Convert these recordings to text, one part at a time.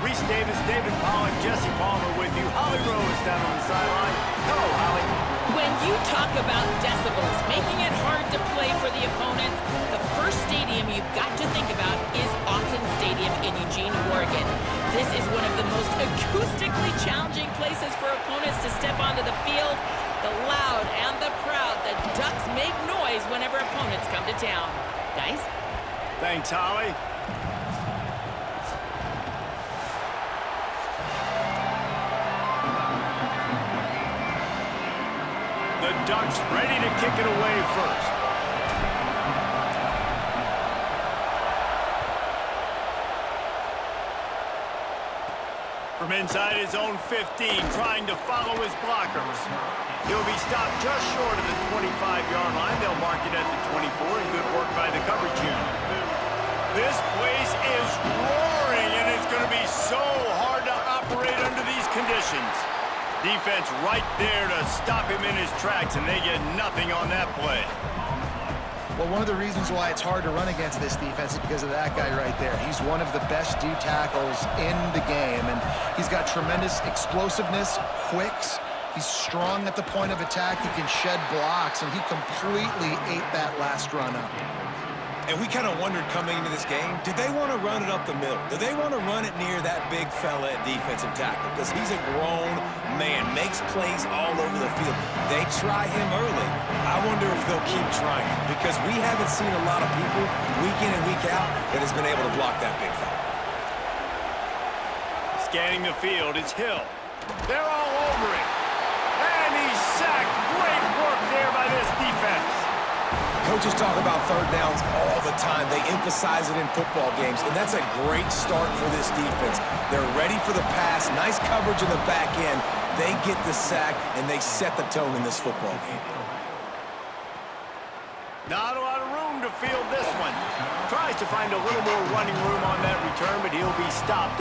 Reese Davis, David Pollack, Jesse Palmer with you. Holly Rose down on the sideline. Hello, Holly. When you talk about decibels, making it hard to play for the opponents, the first stadium you've got to think about is Autzen Stadium in Eugene, Oregon. This is one of the most acoustically challenging places for opponents to step onto the field. The loud and the proud, the Ducks make noise whenever opponents come to town. Guys? Thanks, Holly. The Ducks ready to kick it away first. From inside his own 15, trying to follow his blockers. He'll be stopped just short of the 25-yard line. They'll mark it at the 24, and good work by the coverage unit. This place is roaring, and it's going to be so hard to operate under these conditions. Defense right there to stop him in his tracks, and they get nothing on that play. Well, one of the reasons why it's hard to run against this defense is because of that guy right there. He's one of the best D tackles in the game, and he's got tremendous explosiveness, quicks. He's strong at the point of attack. He can shed blocks, and he completely ate that last run up. And we kind of wondered coming into this game, did they want to run it up the middle? Do they want to run it near that big fella at defensive tackle? Because he's a grown man, makes plays all over the field. They try him early. I wonder if they'll keep trying, because we haven't seen a lot of people week in and week out that has been able to block that big fella. Scanning the field, it's Hill. They're all over it. And he's sacked. Great work there by this defense. Coaches talk about third downs all the time. They emphasize it in football games, and that's a great start for this defense. They're ready for the pass, nice coverage in the back end. They get the sack, and they set the tone in this football game. Not a lot of room to field this one. Tries to find a little more running room on that return, but he'll be stopped.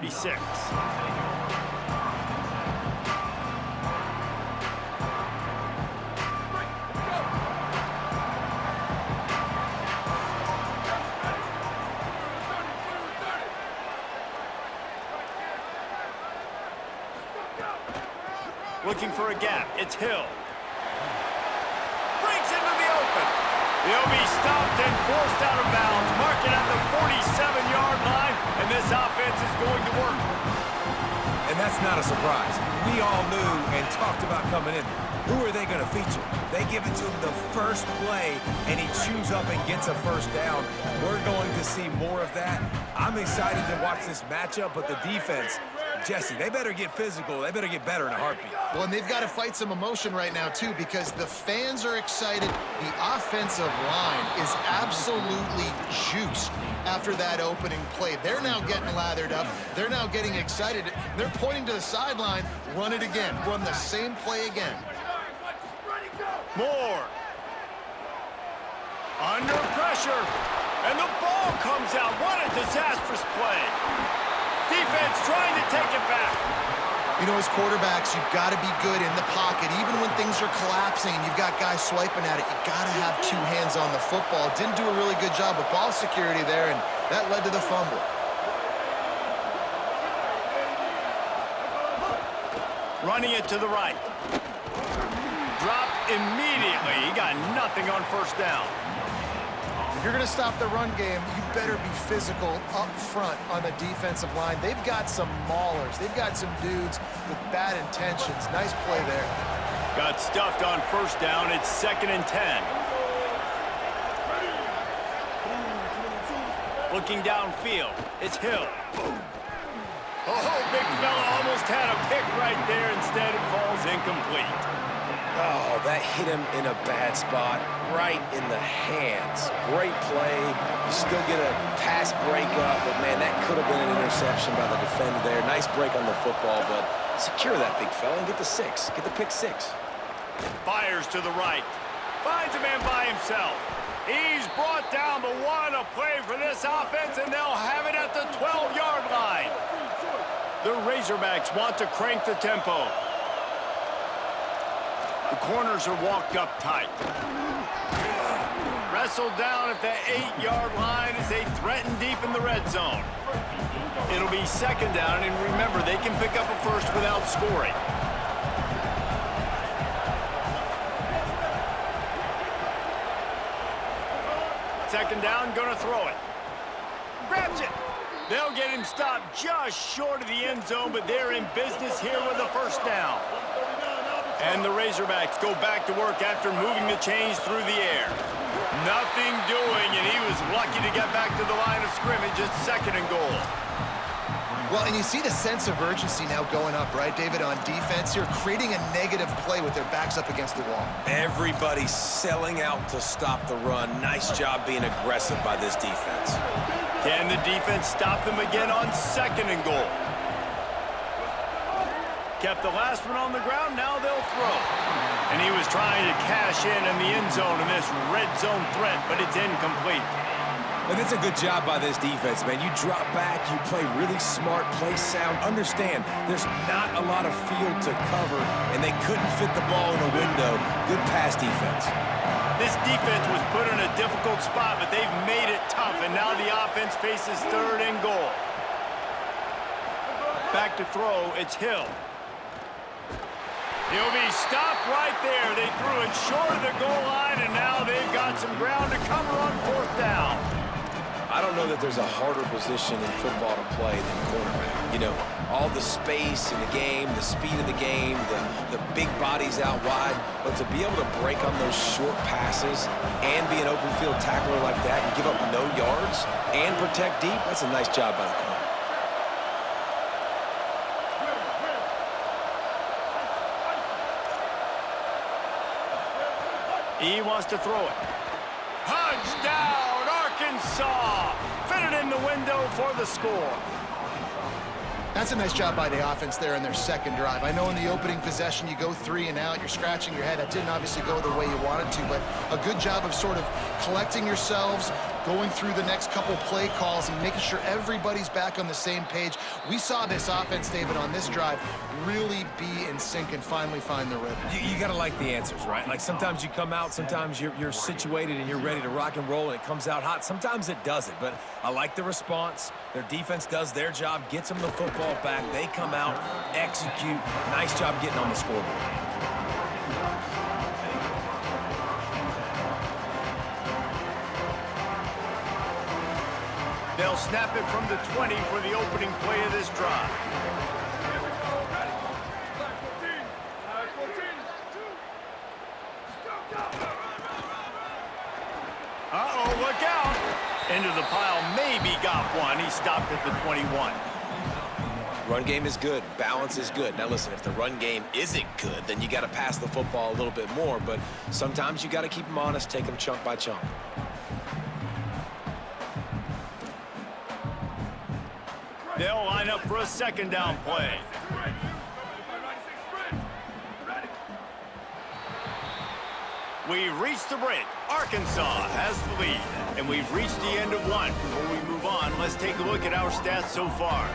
Six. Looking for a gap. It's Hill. Breaks into the open. He'll be stopped and forced out of bounds. Mark it at the 47-yard line, and this offense is going to work. And that's not a surprise. We all knew and talked about coming in. Who are they going to feature? They give it to him the first play, and he chews up and gets a first down. We're going to see more of that. I'm excited to watch this matchup, but the defense, Jesse, they better get physical. They better get better in a heartbeat. Well, and they've got to fight some emotion right now, too, because the fans are excited. The offensive line is absolutely juiced. after that opening play. They're now getting lathered up. They're now getting excited. They're pointing to the sideline. Run it again. Run the same play again. Moore. Under pressure. And the ball comes out. What a disastrous play. Defense trying to take it back. You know, as quarterbacks, you've got to be good in the pocket. Even when things are collapsing and you've got guys swiping at it, you got to have two hands on the football. Didn't do a really good job of ball security there, and that led to the fumble. Running it to the right. Dropped immediately. He got nothing on first down. If you're going to stop the run game, you better be physical up front on the defensive line. They've got some maulers. They've got some dudes with bad intentions. Nice play there. Got stuffed on first down. It's 2nd and 10. Looking downfield. It's Hill. Oh, big fella almost had a pick right there. Instead, it falls incomplete. Oh, that hit him in a bad spot, right in the hands. Great play. You still get a pass breakup, but, man, that could have been an interception by the defender there. Nice break on the football, but secure that big fella and get the 6. Get the pick 6. Fires to the right. Finds a man by himself. He's brought down, but what a play for this offense, and they'll have it at the 12-yard line. The Razorbacks want to crank the tempo. The corners are walked up tight. Wrestled down at the 8-yard line as they threaten deep in the red zone. It'll be 2nd down, and remember, they can pick up a first without scoring. Second down, gonna throw it. Grabs it. They'll get him stopped just short of the end zone, but they're in business here with a first down. And the Razorbacks go back to work after moving the chains through the air. Nothing doing, and he was lucky to get back to the line of scrimmage at 2nd and goal. Well, and you see the sense of urgency now going up, right, David, on defense. You're creating a negative play with their backs up against the wall. Everybody's selling out to stop the run. Nice job being aggressive by this defense. Can the defense stop them again on 2nd and goal? Kept the last one on the ground, now they'll throw. And he was trying to cash in the end zone in this red zone threat, but it's incomplete. And it's a good job by this defense, man. You drop back, you play really smart, play sound. Understand, there's not a lot of field to cover, and they couldn't fit the ball in a window. Good pass defense. This defense was put in a difficult spot, but they've made it tough, and now the offense faces 3rd and goal. Back to throw, it's Hill. He'll be stopped right there. They threw it short of the goal line, and now they've got some ground to cover on 4th down. I don't know that there's a harder position in football to play than quarterback. You know, all the space in the game, the speed of the game, the big bodies out wide. But to be able to break on those short passes and be an open field tackler like that and give up no yards and protect deep, that's a nice job by the corner. He wants to throw it. Touchdown, Arkansas! Fitted in the window for the score. That's a nice job by the offense there in their 2nd drive. I know in the opening possession you go 3 and out, you're scratching your head. That didn't obviously go the way you wanted to, but a good job of sort of collecting yourselves, going through the next couple play calls and making sure everybody's back on the same page. We saw this offense, David, on this drive really be in sync and finally find the rhythm. You got to like the answers, right? Like sometimes you come out, sometimes you're situated and you're ready to rock and roll and it comes out hot. Sometimes it doesn't, but I like the response. Their defense does their job, gets them the football back. They come out, execute. Nice job getting on the scoreboard. They'll snap it from the 20 for the opening play of this drive. Uh-oh, look out. Into the pile, maybe got one. He stopped at the 21. Run game is good. Balance is good. Now, listen, if the run game isn't good, then you got to pass the football a little bit more. But sometimes you got to keep them honest, take them chunk by chunk. They'll line up for a second down play. We've reached the break. Arkansas has the lead, and we've reached the end of one. Before we move on, let's take a look at our stats so far.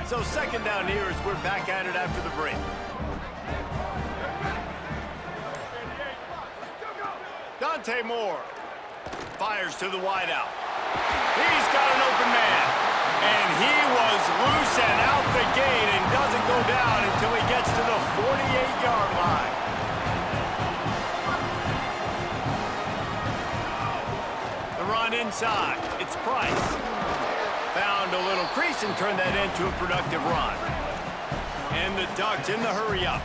So second down here as we're back at it after the break. Dante Moore fires to the wideout. He's got an open man. And he was loose and out the gate and doesn't go down until he gets to the 48-yard line. The run inside. It's Price. Found a little crease and turned that into a productive run. And the Ducks in the hurry-up.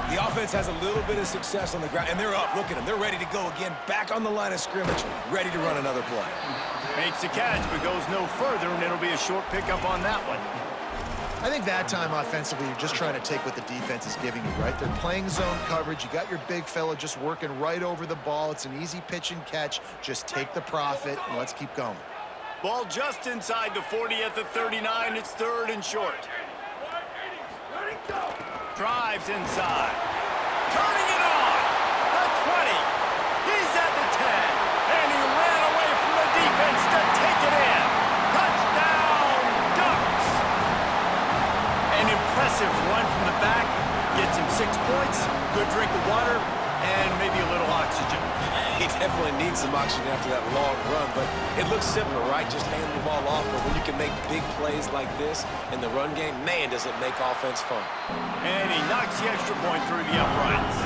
The offense has a little bit of success on the ground, and they're up. Look at them. They're ready to go again, back on the line of scrimmage, ready to run another play. Makes the catch, but goes no further, and it'll be a short pickup on that one. I think that time offensively, you're just trying to take what the defense is giving you, right? They're playing zone coverage. You got your big fella just working right over the ball. It's an easy pitch and catch. Just take the profit, and let's keep going. Ball just inside the 40 at the 39. It's third and short. Drives inside. Turning it on. The 20. He's at the 10. And he ran away from the defense to take it in. Touchdown, Ducks. An impressive run from the back. Gets him 6 points, good drink of water, and maybe a little oxygen. He definitely needs some oxygen after that long run, but it looks simple, right? Just hand the ball off, but when you can make big plays like this in the run game, man, does it make offense fun. And he knocks the extra point through the uprights.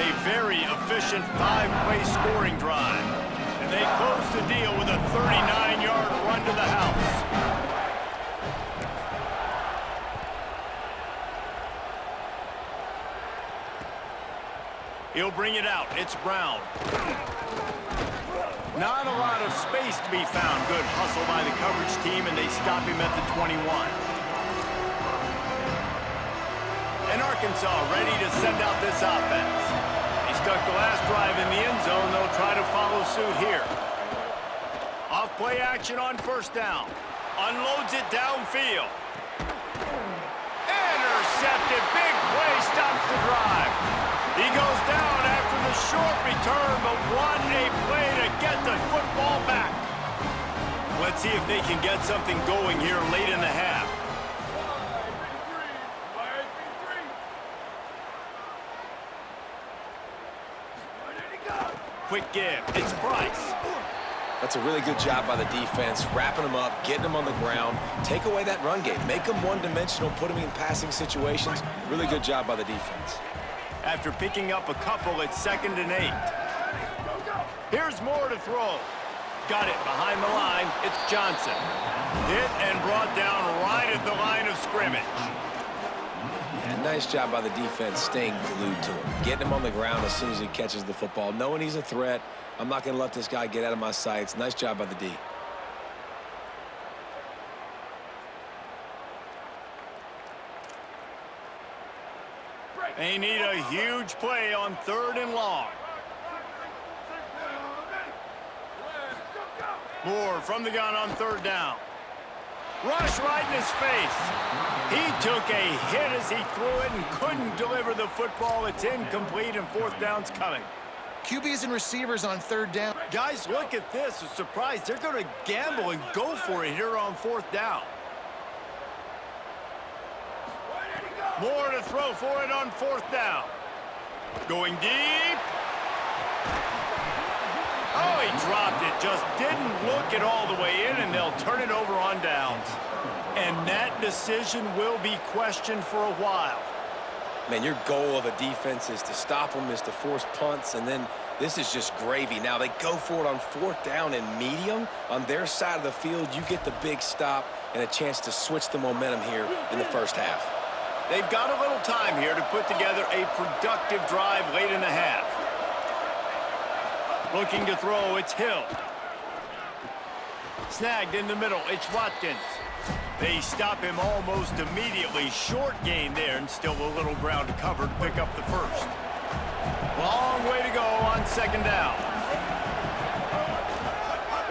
A very efficient 5-play scoring drive. And they close the deal with a 39-yard run to the house. He'll bring it out. It's Brown. Not a lot of space to be found. Good hustle by the coverage team, and they stop him at the 21. And Arkansas ready to send out this offense. He stuck the last drive in the end zone. They'll try to follow suit here. Off play action on first down. Unloads it downfield. Intercepted. Big play stops the drive. He goes down after the short return, but what a play to get the football back. Let's see if they can get something going here late in the half. Quick give. It's Price. That's a really good job by the defense, wrapping them up, getting them on the ground. Take away that run game. Make them one-dimensional, put them in passing situations. Really good job by the defense. After picking up a couple, it's 2nd and 8. Here's Moore to throw. Got it behind the line. It's Johnson. Hit and brought down right at the line of scrimmage. And nice job by the defense staying glued to him. Getting him on the ground as soon as he catches the football. Knowing he's a threat. I'm not going to let this guy get out of my sights. Nice job by the D. They need a huge play on 3rd and long. Moore from the gun on 3rd down. Rush right in his face. He took a hit as he threw it and couldn't deliver the football. It's incomplete and 4th down's coming. QBs and receivers on 3rd down. Guys, look at this. A surprise. They're going to gamble and go for it here on 4th down. Moore to throw for it on 4th down. Going deep. Oh, he dropped it. Just didn't look it all the way in, and they'll turn it over on downs. And that decision will be questioned for a while. Man, your goal of a defense is to stop them, is to force punts, and then this is just gravy. Now, they go for it on 4th down and medium. On their side of the field, you get the big stop and a chance to switch the momentum here in the first half. They've got a little time here to put together a productive drive late in the half. Looking to throw, it's Hill. Snagged in the middle, it's Watkins. They stop him almost immediately. Short gain there, and still a little ground to cover to pick up the first. Long way to go on 2nd down.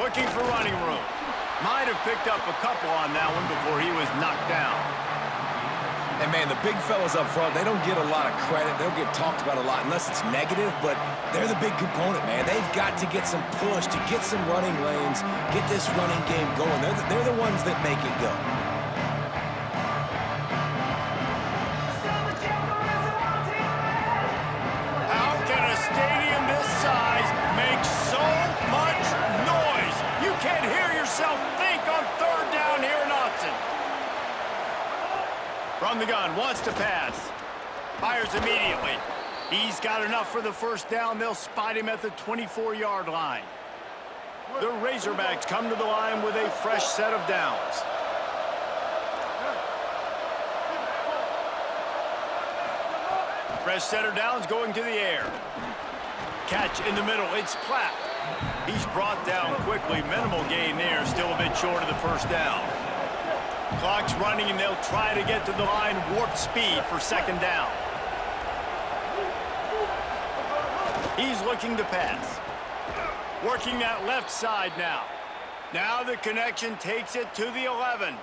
looking for running room. Might have picked up a couple on that one before he was knocked down. And, man, the big fellas up front, they don't get a lot of credit. They don't get talked about a lot unless it's negative, but they're the big component, man. They've got to get some push, to get some running lanes, get this running game going. They're the ones that make it go. How can a stadium this size make so much noise? You can't hear yourself think on third down here in Autzen. From the gun, wants to pass. Fires immediately. He's got enough for the first down. They'll spot him at the 24-yard line. The Razorbacks come to the line with a fresh set of downs. Fresh set of downs going to the air. Catch in the middle. It's Platt. He's brought down quickly. Minimal gain there. Still a bit short of the first down. Clock's running, and they'll try to get to the line warp speed for second down. He's looking to pass. Working that left side now. Now the connection takes it to the 11.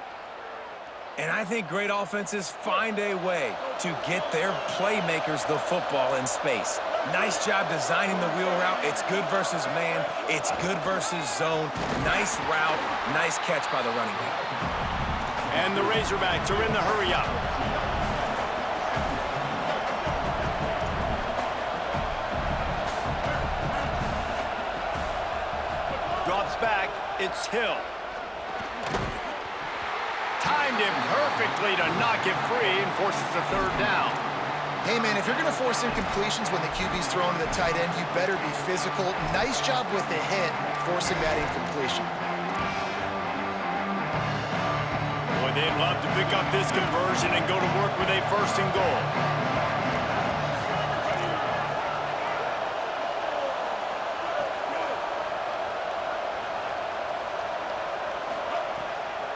And I think great offenses find a way to get their playmakers the football in space. Nice job designing the wheel route. It's good versus man. It's good versus zone. Nice route. Nice catch by the running back. And the Razorbacks are in the hurry-up. Drops back. It's Hill. Timed him perfectly to knock it free and forces a third down. Hey, man, if you're going to force incompletions when the QB's throwing to the tight end, you better be physical. Nice job with the hit, forcing that incompletion. They'd love to pick up this conversion and go to work with a first and goal.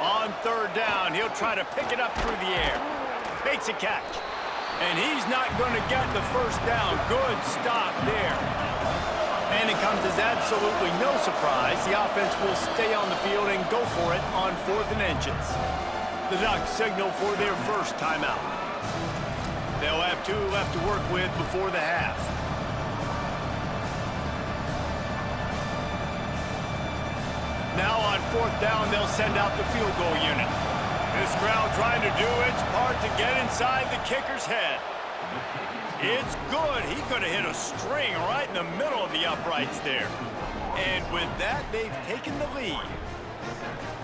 On third down, he'll try to pick it up through the air. Makes a catch. And he's not going to get the first down. Good stop there. And it comes as absolutely no surprise. The offense will stay on the field and go for it on 4th and inches. The Ducks signal for their first timeout. They'll have 2 left to work with before the half. Now on 4th down, they'll send out the field goal unit. This crowd trying to do its part to get inside the kicker's head. It's good. He could have hit a string right in the middle of the uprights there. And with that, they've taken the lead.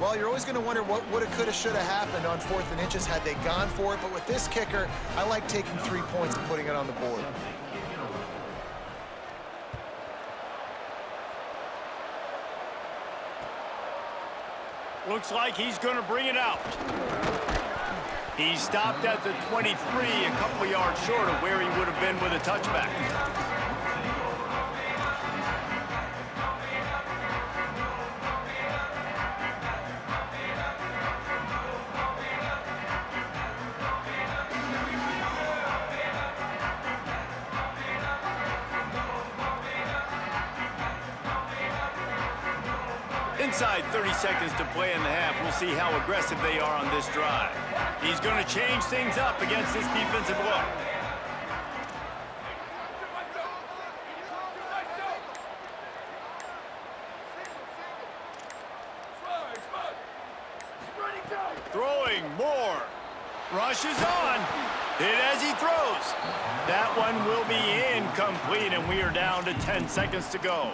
Well, you're always going to wonder what woulda, coulda, shoulda happened on 4th and inches had they gone for it. But with this kicker, I like taking 3 points and putting it on the board. Looks like he's going to bring it out. He stopped at the 23, a couple of yards short of where he would have been with a touchback. Inside 30 seconds to play in the half. We'll see how aggressive they are on this drive. He's going to change things up against this defensive look. Throwing more. Rushes on. Hit as he throws. That one will be incomplete, and we are down to 10 seconds to go.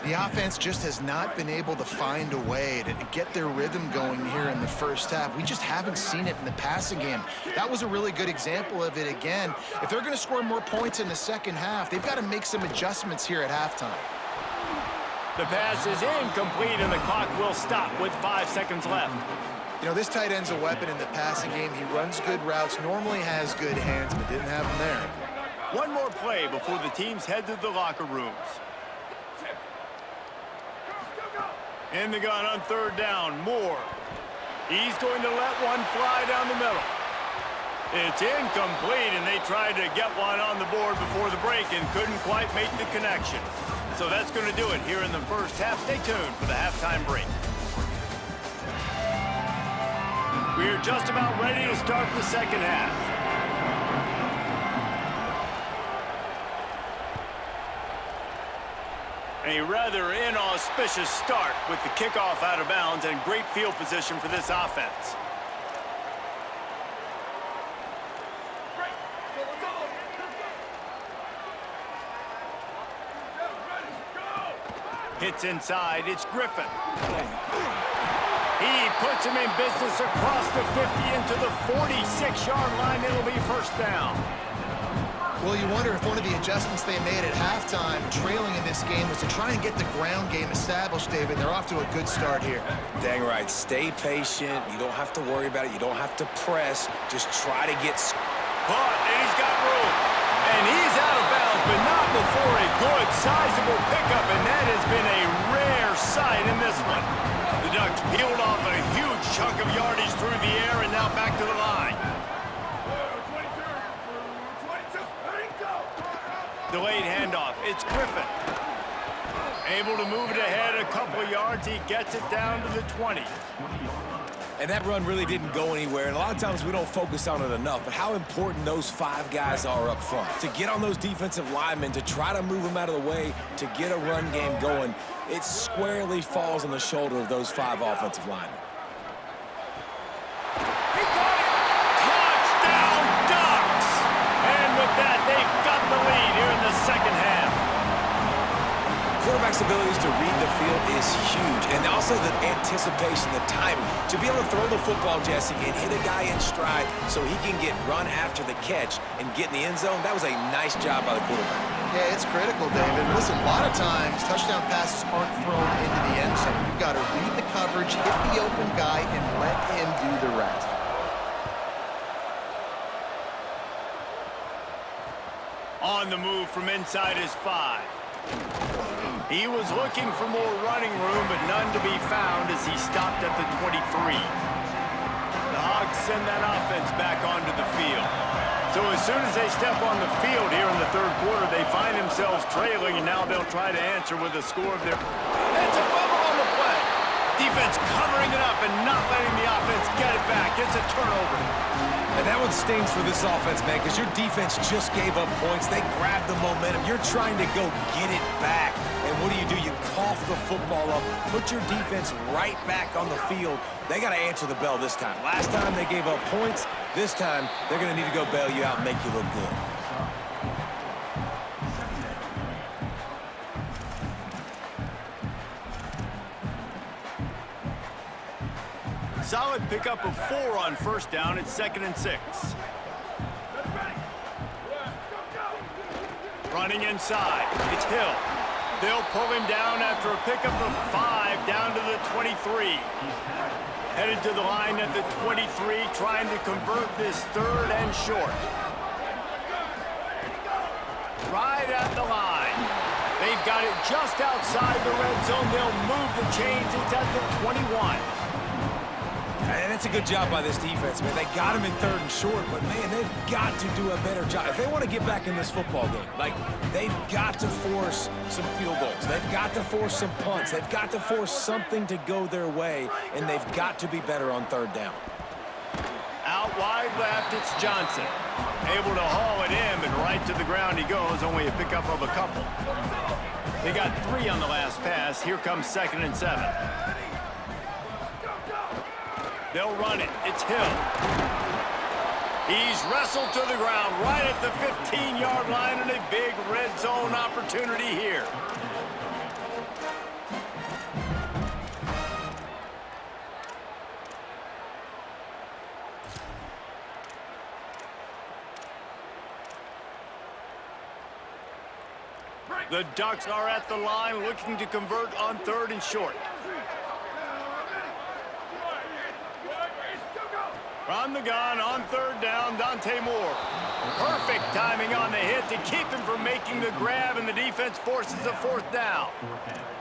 The offense just has not been able to find a way to get their rhythm going here in the first half. We just haven't seen it in the passing game. That was a really good example of it again. If they're going to score more points in the second half, they've got to make some adjustments here at halftime. The pass is incomplete, and the clock will stop with 5 seconds left. You know, this tight end's a weapon in the passing game. He runs good routes, normally has good hands, but didn't have them there. One more play before the teams head to the locker rooms. In the gun on third down, Moore. He's going to let one fly down the middle. It's incomplete, and they tried to get one on the board before the break and couldn't quite make the connection. So that's going to do it here in the first half. Stay tuned for the halftime break. We're just about ready to start the second half. A rather inauspicious start with the kickoff out of bounds and great field position for this offense. Hits inside, it's Griffin. He puts him in business across the 50 into the 46-yard line. It'll be first down. Well, you wonder if one of the adjustments they made at halftime, trailing in this game, was to try and get the ground game established, David. They're off to a good start here. Dang right. Stay patient. You don't have to worry about it. You don't have to press. Just try to get... Caught, and he's got room. And he's out of bounds, but not before a good, sizable pickup, and that has been a rare sight in this one. The Ducks peeled off a huge chunk of yardage through the air and now back to the line. Delayed handoff. It's Griffin. Able to move it ahead a couple of yards. He gets it down to the 20. And that run really didn't go anywhere, and a lot of times we don't focus on it enough, but how important those 5 guys are up front. To get on those defensive linemen, to try to move them out of the way, to get a run game going, it squarely falls on the shoulder of those 5 offensive linemen. He caught it! Touchdown, Ducks! And with that, they've got the lead here in the second half. Quarterback's abilities to read the field is huge, and also the anticipation, the timing. To be able to throw the football, Jesse, and hit a guy in stride so he can get run after the catch and get in the end zone, that was a nice job by the quarterback. Yeah, it's critical, David. Listen, a lot of times, touchdown passes aren't thrown into the end zone. You've got to read the coverage, hit the open guy, and let him do the rest. On the move from inside his 5. He was looking for more running room, but none to be found as he stopped at the 23. The Hogs send that offense back onto the field. So as soon as they step on the field here in the third quarter, they find themselves trailing, and now they'll try to answer with a score of their... It's a fumble on the play. Defense covering it up and not letting the offense get it back. It's a turnover. And that one stings for this offense, man, because your defense just gave up points. They grabbed the momentum. You're trying to go get it back. And what do? You cough the football up, put your defense right back on the field. They got to answer the bell this time. Last time they gave up points. This time they're going to need to go bail you out and make you look good. Solid pickup of 4 on first down. It's 2nd and 6. Running inside. It's Hill. They'll pull him down after a pickup of 5 down to the 23. Headed to the line at the 23, trying to convert this 3rd and short. Right at the line. They've got it just outside the red zone. They'll move the chains. It's at the 21. And it's a good job by this defense, man. They got him in 3rd and short, but, man, they've got to do a better job. If they want to get back in this football game, like, they've got to force some field goals. They've got to force some punts. They've got to force something to go their way, and they've got to be better on 3rd down. Out wide left, it's Johnson. Able to haul it in, but right to the ground he goes. Only a pickup of a couple. They got 3 on the last pass. Here comes 2nd and 7. They'll run it. It's Hill. He's wrestled to the ground right at the 15-yard line, and a big red zone opportunity here. The Ducks are at the line looking to convert on 3rd and short. From the gun on 3rd down, Dante Moore. Perfect timing on the hit to keep him from making the grab, and the defense forces a 4th down.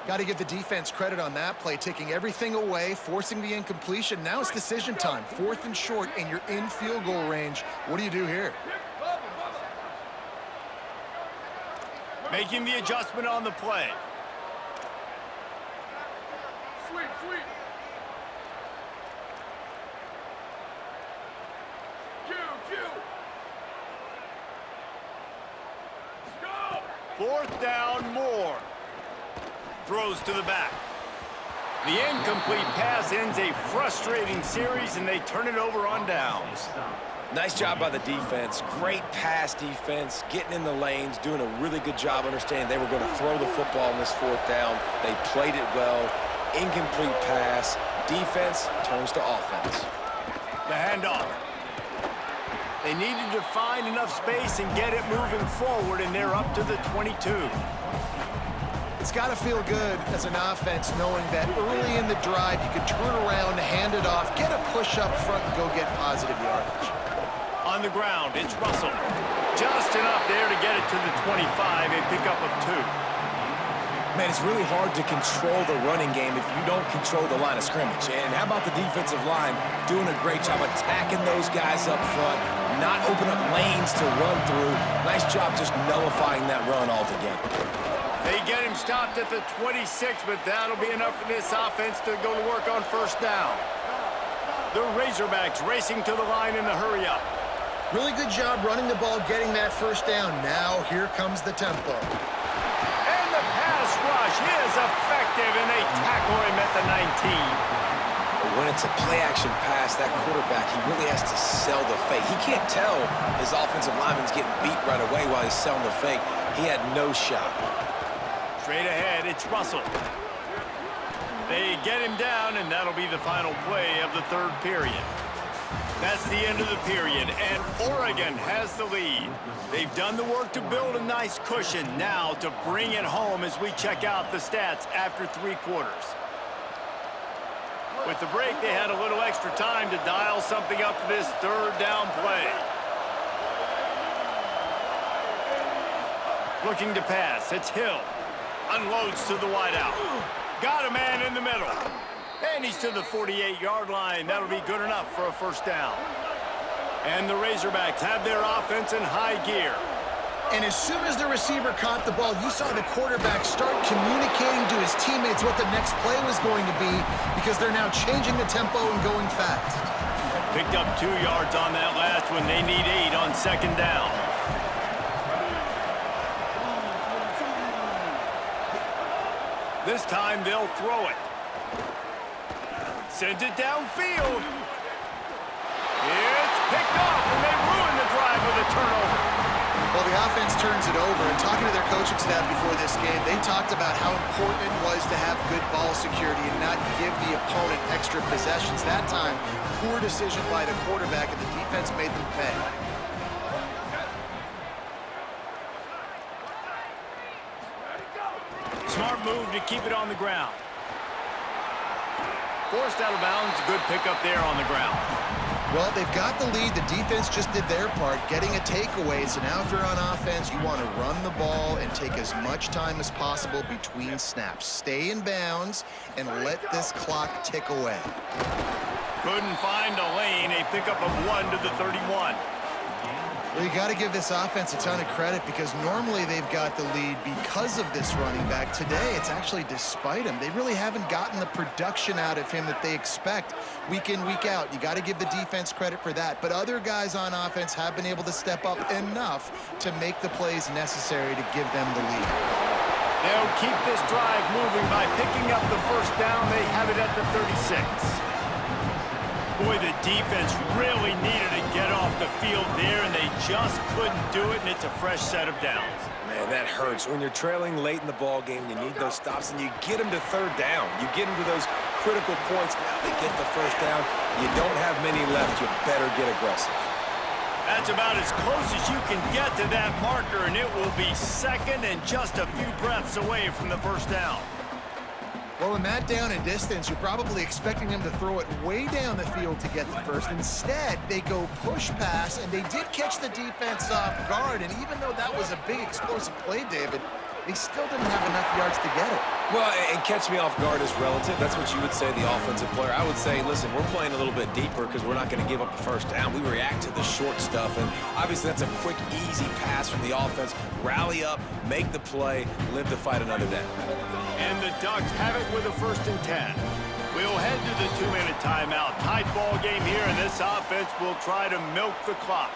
Got to give the defense credit on that play, taking everything away, forcing the incompletion. Now it's decision time. 4th and short, and you're in field goal range. What do you do here? Making the adjustment on the play. 4th down, more. Throws to the back. The incomplete pass ends a frustrating series, and they turn it over on downs. Nice job by the defense. Great pass defense, getting in the lanes, doing a really good job understanding they were going to throw the football in this 4th down. They played it well. Incomplete pass. Defense turns to offense. The handoff. They needed to find enough space and get it moving forward, and they're up to the 22. It's got to feel good as an offense knowing that early in the drive you could turn around, hand it off, get a push up front, and go get positive yardage. On the ground, it's Russell. Just enough there to get it to the 25, a pickup of 2. Man, it's really hard to control the running game if you don't control the line of scrimmage. And how about the defensive line doing a great job attacking those guys up front, not open up lanes to run through. Nice job just nullifying that run altogether. They get him stopped at the 26, but that'll be enough for this offense to go to work on 1st down. The Razorbacks racing to the line in the hurry-up. Really good job running the ball, getting that 1st down. Now here comes the tempo. And the pass rush is effective, and they tackle him at the 19. But when it's a play-action pass, that quarterback, he really has to sell the fake. He can't tell his offensive lineman's getting beat right away while he's selling the fake. He had no shot. Straight ahead, it's Russell. They get him down, and that'll be the final play of the 3rd period. That's the end of the period, and Oregon has the lead. They've done the work to build a nice cushion. Now to bring it home as we check out the stats after 3 quarters. With the break, they had a little extra time to dial something up for this 3rd down play. Looking to pass, it's Hill. Unloads to the wideout. Got a man in the middle. And he's to the 48-yard line. That'll be good enough for a 1st down. And the Razorbacks have their offense in high gear. And as soon as the receiver caught the ball, you saw the quarterback start communicating to his teammates what the next play was going to be because they're now changing the tempo and going fast. Picked up 2 yards on that last one. They need 8 on 2nd down. This time they'll throw it. Sends it downfield. It's picked off, and they ruin the drive with a turnover. Well, the offense turns it over, and talking to their coaching staff before this game, they talked about how important it was to have good ball security and not give the opponent extra possessions. That time, poor decision by the quarterback, and the defense made them pay. Smart move to keep it on the ground. Forced out of bounds, good pickup there on the ground. Well, they've got the lead. The defense just did their part, getting a takeaway. So now if you're on offense, you want to run the ball and take as much time as possible between snaps. Stay in bounds and let this clock tick away. Couldn't find a lane, a pickup of 1 to the 31. Well, you got to give this offense a ton of credit because normally they've got the lead because of this running back. Today, it's actually despite him. They really haven't gotten the production out of him that they expect week in, week out. You got to give the defense credit for that. But other guys on offense have been able to step up enough to make the plays necessary to give them the lead. They'll keep this drive moving by picking up the 1st down. They have it at the 36. Boy, the defense really needed to get off the field there, and they just couldn't do it, and it's a fresh set of downs. Man, that hurts. When you're trailing late in the ball game, you need those stops, and you get them to 3rd down. You get them to those critical points. Now they get the 1st down. You don't have many left. You better get aggressive. That's about as close as you can get to that marker, and it will be 2nd and just a few breaths away from the 1st down. Well, in that down and distance, you're probably expecting them to throw it way down the field to get the 1st. Instead, they go push pass, and they did catch the defense off guard. And even though that was a big explosive play, David, they still didn't have enough yards to get it. Well, and catch me off guard is relative. That's what you would say, the offensive player. I would say, listen, we're playing a little bit deeper because we're not going to give up the 1st down. We react to the short stuff, and obviously that's a quick, easy pass from the offense. Rally up, make the play, live to fight another day. And the Ducks have it with a 1st and 10. We'll head to the 2-minute timeout. Tight ball game here, and this offense will try to milk the clock.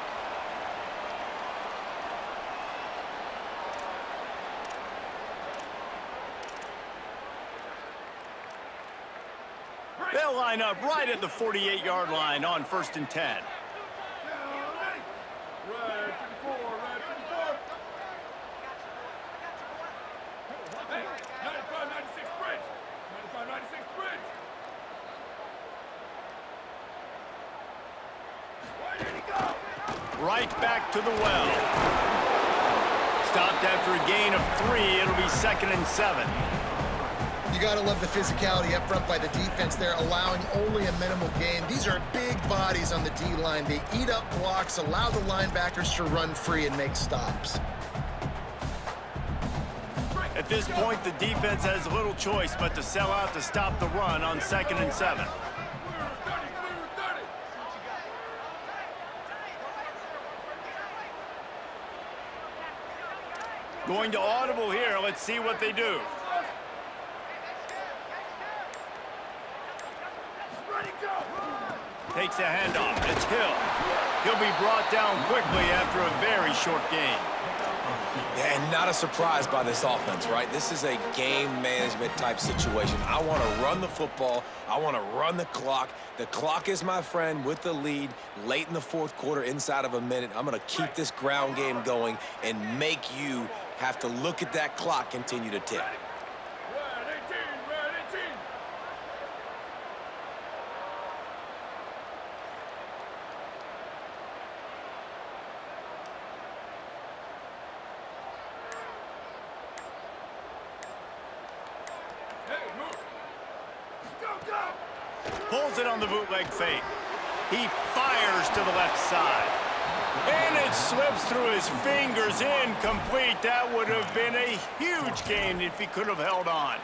They'll line up right at the 48-yard line on 1st and 10. Right back to the well. Stopped after a gain of 3. It'll be 2nd and 7. You got to love the physicality up front by the defense there, allowing only a minimal gain. These are big bodies on the D-line. They eat up blocks, allow the linebackers to run free and make stops. At this point, the defense has little choice but to sell out to stop the run on 2nd and 7. Going to audible here. Let's see what they do. Takes a handoff. It's Hill. He'll be brought down quickly after a very short gain. Yeah, and not a surprise by this offense, right? This is a game management type situation. I want to run the football. I want to run the clock. The clock is my friend with the lead late in the 4th quarter, inside of a minute. I'm going to keep this ground game going and make you have to look at that clock continue to tick. Pulls it on the bootleg fake. He fires to the left side. And it slips through his fingers, incomplete. That would have been a huge gain if he could have held on.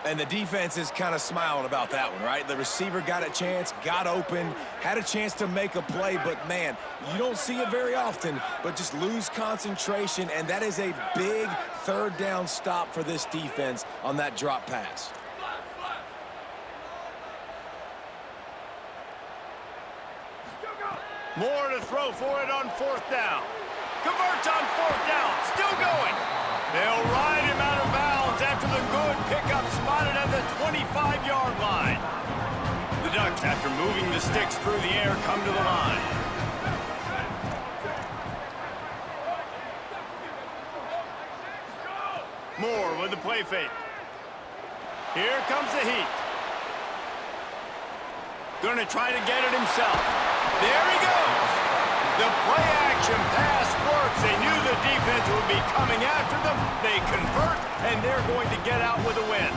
And the defense is kind of smiling about that one, right? The receiver got a chance, got open, had a chance to make a play, but man, you don't see it very often, but just lose concentration, and that is a big 3rd down stop for this defense on that drop pass. Moore to throw for it on 4th down. Converts on 4th down. Still going. They'll ride him out of bounds after the good pickup spotted at the 25-yard line. The Ducks, after moving the sticks through the air, come to the line. Moore with the play fake. Here comes the heat. Gonna try to get it himself. There he goes. The play-action pass works. They knew the defense would be coming after them. They convert, and they're going to get out with a win.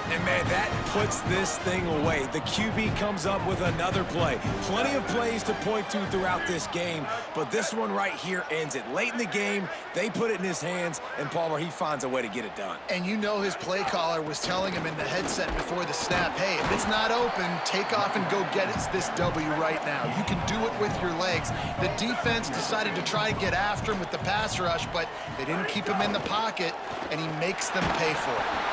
And, man, that puts this thing away. The QB comes up with another play. Plenty of plays to point to throughout this game, but this one right here ends it. Late in the game, they put it in his hands, and Palmer, he finds a way to get it done. And you know his play caller was telling him in the headset before the snap, hey, if it's not open, take off and go get this W right now. You can do it with your legs. The defense decided to try and get after him with the pass rush, but they didn't keep him in the pocket, and he makes them pay for it.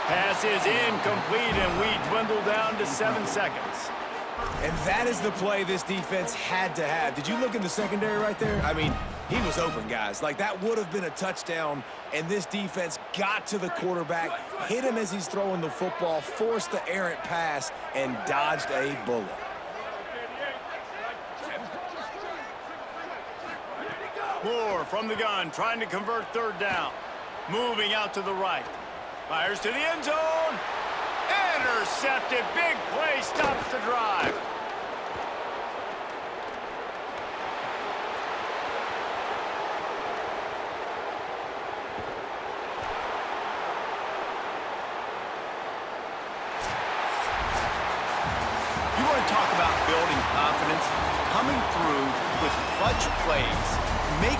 Pass is incomplete, and we dwindle down to 7 seconds. And that is the play this defense had to have. Did you look in the secondary right there? I mean, he was open, guys. Like, that would have been a touchdown, and this defense got to the quarterback, hit him as he's throwing the football, forced the errant pass, and dodged a bullet. Moore from the gun, trying to convert 3rd down. Moving out to the right. Fires to the end zone. Intercepted. Big play. Stops the drive. You want to talk about building confidence? Coming through with clutch plays, making